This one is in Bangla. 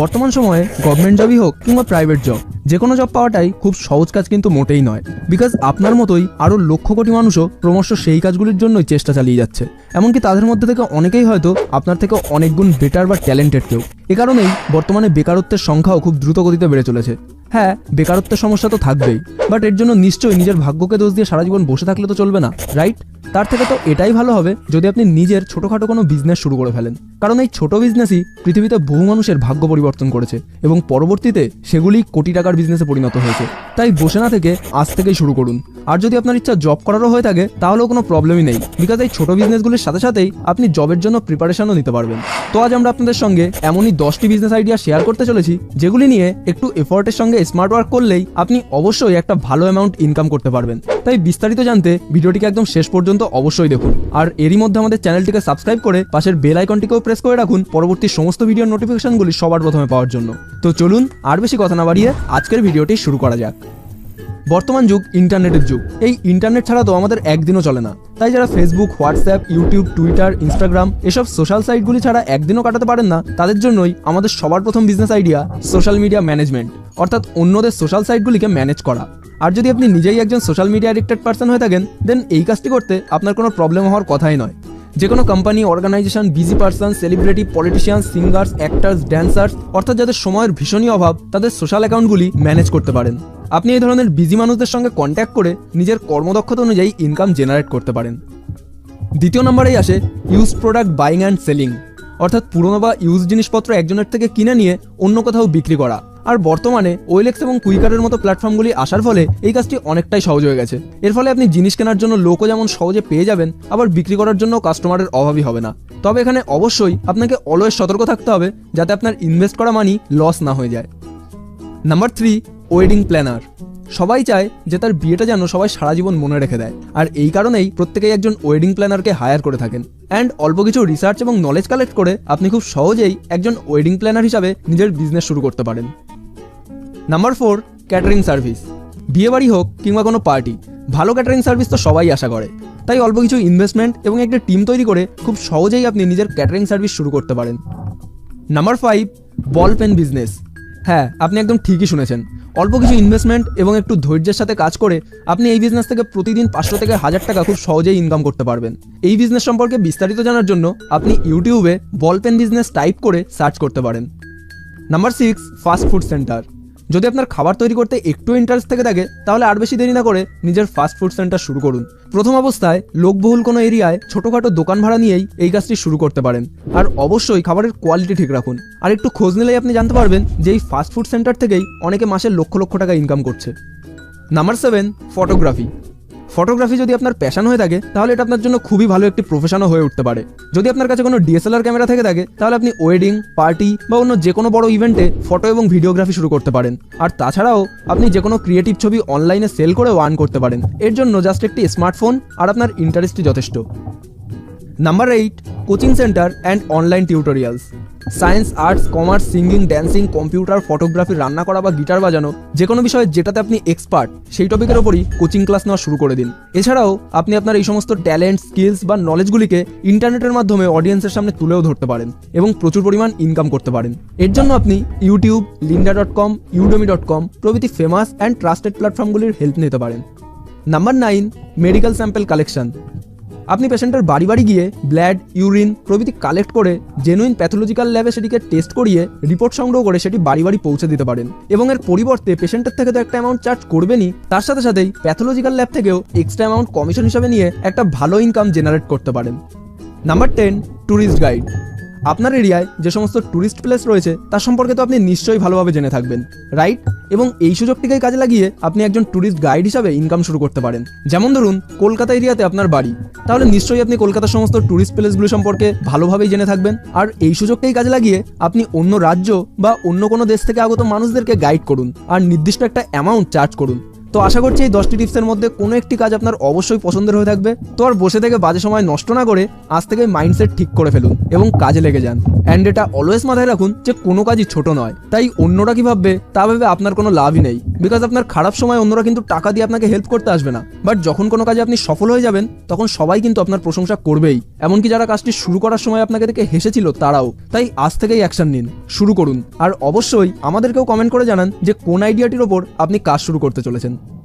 বর্তমান সময়ে গভর্নমেন্ট জবই হোক কিংবা প্রাইভেট জব, যে কোনো জব পাওয়াটাই খুব সহজ কাজ কিন্তু মোটেই নয়। বিকজ আপনার মতোই আরও লক্ষ কোটি মানুষও ক্রমশ সেই কাজগুলির জন্যই চেষ্টা চালিয়ে যাচ্ছে। এমনকি তাদের মধ্যে থেকে অনেকেই হয়তো আপনার থেকে অনেক গুণ বেটার বা ট্যালেন্টেড কেউ। এ কারণেই বর্তমানে বেকারত্বের সংখ্যাও খুব দ্রুত গতিতে বেড়ে চলেছে। হ্যাঁ, বেকারত্বের সমস্যা তো থাকবেই, বাট এর জন্য নিশ্চয়ই নিজের ভাগ্যকে দোষ দিয়ে সারা জীবন বসে থাকলে তো চলবে না, রাইট? তার থেকে তো এটাই ভালো হবে যদি আপনি নিজের ছোটোখাটো কোনো বিজনেস শুরু করে ফেলেন। কারণ এই ছোট বিজনেসই পৃথিবীতে বহু মানুষের ভাগ্য পরিবর্তন করেছে এবং পরবর্তীতে সেগুলি কোটি টাকার বিজনেসে পরিণত হয়েছে। তাই বসে না থেকে আজ থেকেই শুরু করুন। আর যদি আপনার ইচ্ছা জব করারও হয়ে থাকে তাহলেও কোনো প্রবলেমই নেই, বিকজ এই ছোট বিজনেসগুলির সাথে সাথেই আপনি জবের জন্য প্রিপারেশনও নিতে পারবেন। তো আজ আমরা আপনাদের সঙ্গে এমনই 10টি বিজনেস আইডিয়া শেয়ার করতে চলেছি যেগুলি নিয়ে একটু এফোর্টের সঙ্গে স্মার্ট ওয়ার্ক করলেই আপনি অবশ্যই একটা ভালো অ্যামাউন্ট ইনকাম করতে পারবেন। তাই বিস্তারিত জানতে ভিডিওটিকে একদম শেষ পর্যন্ত অবশ্যই দেখুন। আর এরই মধ্যে আমাদের চ্যানেলটিকে সাবস্ক্রাইব করে পাশের বেল আইকনটিকেও প্রেস করে রাখুন পরবর্তী সমস্ত ভিডিওর নোটিফিকেশনগুলি সবার প্রথমে পাওয়ার জন্য। তো চলুন আর বেশি কথা না বাড়িয়ে আজকের ভিডিওটি শুরু করা যাক। বর্তমান যুগ ইন্টারনেটের যুগ। এই ইন্টারনেট ছাড়া তো আমাদের একদিনও চলে না। তাই যারা Facebook, WhatsApp, YouTube, Twitter, Instagram এসব সোশ্যাল সাইটগুলি ছাড়া একদিনও কাটাতে পারেন না, তাদের জন্যই আমাদের সবার প্রথম business idea social media management, অর্থাৎ অন্যদের সোশ্যাল সাইটগুলিকে ম্যানেজ করা। আর যদি আপনি নিজেই একজন সোশ্যাল মিডিয়া অ্যাডিক্টেড পার্সন হয়ে থাকেন, দেন এই কাজটি করতে আপনার কোনো প্রবলেম হওয়ার কথাই নয়। যে কোনো company, organization, busy person, celebrity, politician, singers, actors, dancers অর্থাৎ যাদের সময়ের ভীষণই অভাব, তাদের সোশ্যাল অ্যাকাউন্টগুলি ম্যানেজ করতে পারেন। আপনি এই ধরনের বিজি মানুষদের সঙ্গে কন্ট্যাক্ট করে নিজের কর্মদক্ষতা অনুযায়ী ইনকাম জেনারেট করতে পারেন। দ্বিতীয় নম্বরেই আসে use product buying and selling, অর্থাৎ পুরনো বা ইউজ জিনিসপত্র একজনের থেকে কিনে নিয়ে অন্য কোথাও বিক্রি করা। আর বর্তমানে ওয়েলেক্স এবং কুইকারের মতো প্ল্যাটফর্মগুলি আসার ফলে এই কাজটি অনেকটাই সহজ হয়ে গেছে। এর ফলে আপনি জিনিস কেনার জন্য লোকও যেমন সহজে পেয়ে যাবেন, আবার বিক্রি করার জন্য কাস্টমারের অভাবই হবে না। তবে এখানে অবশ্যই আপনাকে অলওয়েজ সতর্ক থাকতে হবে যাতে আপনার ইনভেস্ট করা মানি লস না হয়ে যায়। Number 3, wedding planner. সবাই চায় যে তার বিয়েটা যেন সবাই সারা জীবন মনে রেখে দেয়, আর এই কারণেই প্রত্যেকেই একজন ওয়েডিং প্ল্যানারকে হায়ার করে থাকেন। অ্যান্ড অল্প কিছু রিসার্চ এবং নলেজ কালেক্ট করে আপনি খুব সহজেই একজন ওয়েডিং প্ল্যানার হিসাবে নিজের বিজনেস শুরু করতে পারেন। Number 4, catering service. বিয়েবাড়ি হোক কিংবা কোনো পার্টি, ভালো ক্যাটারিং সার্ভিস তো সবাই আশা করে। তাই অল্প কিছু ইনভেস্টমেন্ট এবং একটা টিম তৈরি করে খুব সহজেই আপনি নিজের ক্যাটারিং সার্ভিস শুরু করতে পারেন। Number 5, ball pen business. হ্যাঁ, আপনি একদম ঠিকই শুনেছেন। অল্প কিছু ইনভেস্টমেন্ট এবং একটু ধৈর্যের সাথে কাজ করে আপনি এই বিজনেস থেকে প্রতিদিন 500 থেকে 1000 টাকা খুব সহজেই ইনকাম করতে পারবেন। এই বিজনেস সম্পর্কে বিস্তারিত জানার জন্য আপনি ইউটিউবে বল পেন বিজনেস টাইপ করে সার্চ করতে পারেন। Number 6, fast food centre. যদি আপনার খাবার তৈরি করতে একটু ইন্টারেস্ট থেকে থাকে তাহলে আর বেশি দেরি না করে নিজের ফাস্ট ফুড সেন্টার শুরু করুন। প্রথম অবস্থায় লোকবহুল কোনো এরিয়ায় ছোটোখাটো দোকান ভাড়া নিয়েই এই কাজটি শুরু করতে পারেন। আর অবশ্যই খাবারের কোয়ালিটি ঠিক রাখুন। আর একটু খোঁজ নিলেই আপনি জানতে পারবেন যে এই ফাস্ট ফুড সেন্টার থেকেই অনেকে মাসে লক্ষ লক্ষ টাকা ইনকাম করছে। Number 7, photography. ফটোগ্রাফি যদি আপনার প্যাশন হয়ে থাকে তাহলে এটা আপনার জন্য খুবই ভালো একটি প্রফেশনও হয়ে উঠতে পারে। যদি আপনার কাছে কোনো ডিএসএলআর ক্যামেরা থেকে থাকে তাহলে আপনি ওয়েডিং, পার্টি বা অন্য যে কোনো বড় ইভেন্টে ফটো এবং ভিডিওগ্রাফি শুরু করতে পারেন। আর তাছাড়াও আপনি যে কোনো ক্রিয়েটিভ ছবি অনলাইনে সেল করেও আর্ন করতে পারেন। এর জন্য জাস্ট একটি স্মার্টফোন আর আপনার ইন্টারেস্টই যথেষ্ট। Number 8, coaching centre and online tutorials. Science, arts, commerce, singing, dancing, computer, photography, রান্না করা বা গিটার বাজানো, যে কোনো বিষয়ে যেটাতে আপনি এক্সপার্ট সেই টপিকের ওপরই কোচিং ক্লাস নেওয়া শুরু করে দিন। এছাড়াও আপনি আপনার এই সমস্ত ট্যালেন্ট, স্কিলস বা নলেজগুলিকে ইন্টারনেটের মাধ্যমে অডিয়েন্সের সামনে তুলেও ধরতে পারেন এবং প্রচুর পরিমাণ ইনকাম করতে পারেন। এর জন্য আপনি ইউটিউব, lynda.com, udemy.com প্রভৃতি ফেমাস অ্যান্ড ট্রাস্টেড প্ল্যাটফর্মগুলির হেল্প নিতে পারেন। Number 9, medical sample collection. আপনি পেশেন্টের বাড়ি বাড়ি গিয়ে ব্লাড, ইউরিন প্রভৃতি কালেক্ট করে জেনুইন প্যাথোলজিক্যাল ল্যাবে সেটিকে টেস্ট করিয়ে রিপোর্ট সংগ্রহ করে সেটি বাড়ি বাড়ি পৌঁছে দিতে পারেন। এবং এর পরিবর্তে পেশেন্টের থেকে তো একটা অ্যামাউন্ট চার্জ করবেনই, তার সাথে সাথেই প্যাথোলজিক্যাল ল্যাব থেকেও এক্সট্রা অ্যামাউন্ট কমিশন হিসাবে নিয়ে একটা ভালো ইনকাম জেনারেট করতে পারেন। Number 10, tourist guide. আপনার এরিয়ায় যে সমস্ত ট্যুরিস্ট প্লেস রয়েছে তার সম্পর্কে তো আপনি নিশ্চয়ই ভালোভাবে জেনে থাকবেন, রাইট? এবং এই সুযোগটিকে কাজে লাগিয়ে আপনি একজন ট্যুরিস্ট গাইড হিসাবে ইনকাম শুরু করতে পারেন। যেমন ধরুন কলকাতা এরিয়াতে আপনার বাড়ি, তাহলে নিশ্চয়ই আপনি কলকাতার সমস্ত ট্যুরিস্ট প্লেসগুলো সম্পর্কে ভালোভাবেই জেনে থাকবেন। আর এই সুযোগটাই কাজে লাগিয়ে আপনি অন্য রাজ্য বা অন্য কোনো দেশ থেকে আগত মানুষদেরকে গাইড করুন আর নির্দিষ্ট একটা অ্যামাউন্ট চার্জ করুন। তো আশা করছি এই 10টি টিপসের মধ্যে কোনো একটি কাজ আপনার অবশ্যই পছন্দের হয়ে থাকবে। তো আর বসে থেকে বাজে সময় নষ্ট না করে আজ থেকে মাইন্ডসেট ঠিক করে ফেলুন এবং কাজে লেগে যান। অ্যান্ড এটা অলওয়েজ মাথায় রাখুন যে কোনো কাজই ছোট নয়, তাই অন্যরা কি ভাববে তা ভেবে আপনার কোনো লাভই নেই। বিকজ আপনার খারাপ সময় অন্যরা কিন্তু টাকা দিয়ে আপনাকে হেল্প করতে আসবে না, বাট যখন কোনো কাজে আপনি সফল হয়ে যাবেন তখন সবাই কিন্তু আপনার প্রশংসা করবেই। এমনকি যারা কাজটি শুরু করার সময় আপনাকে দেখে হেসেছিল তারাও। তাই আজ থেকেই অ্যাকশন নিন, শুরু করুন। আর অবশ্যই আমাদেরকেও কমেন্ট করে জানান যে কোন আইডিয়াটির ওপর আপনি কাজ শুরু করতে চলেছেন।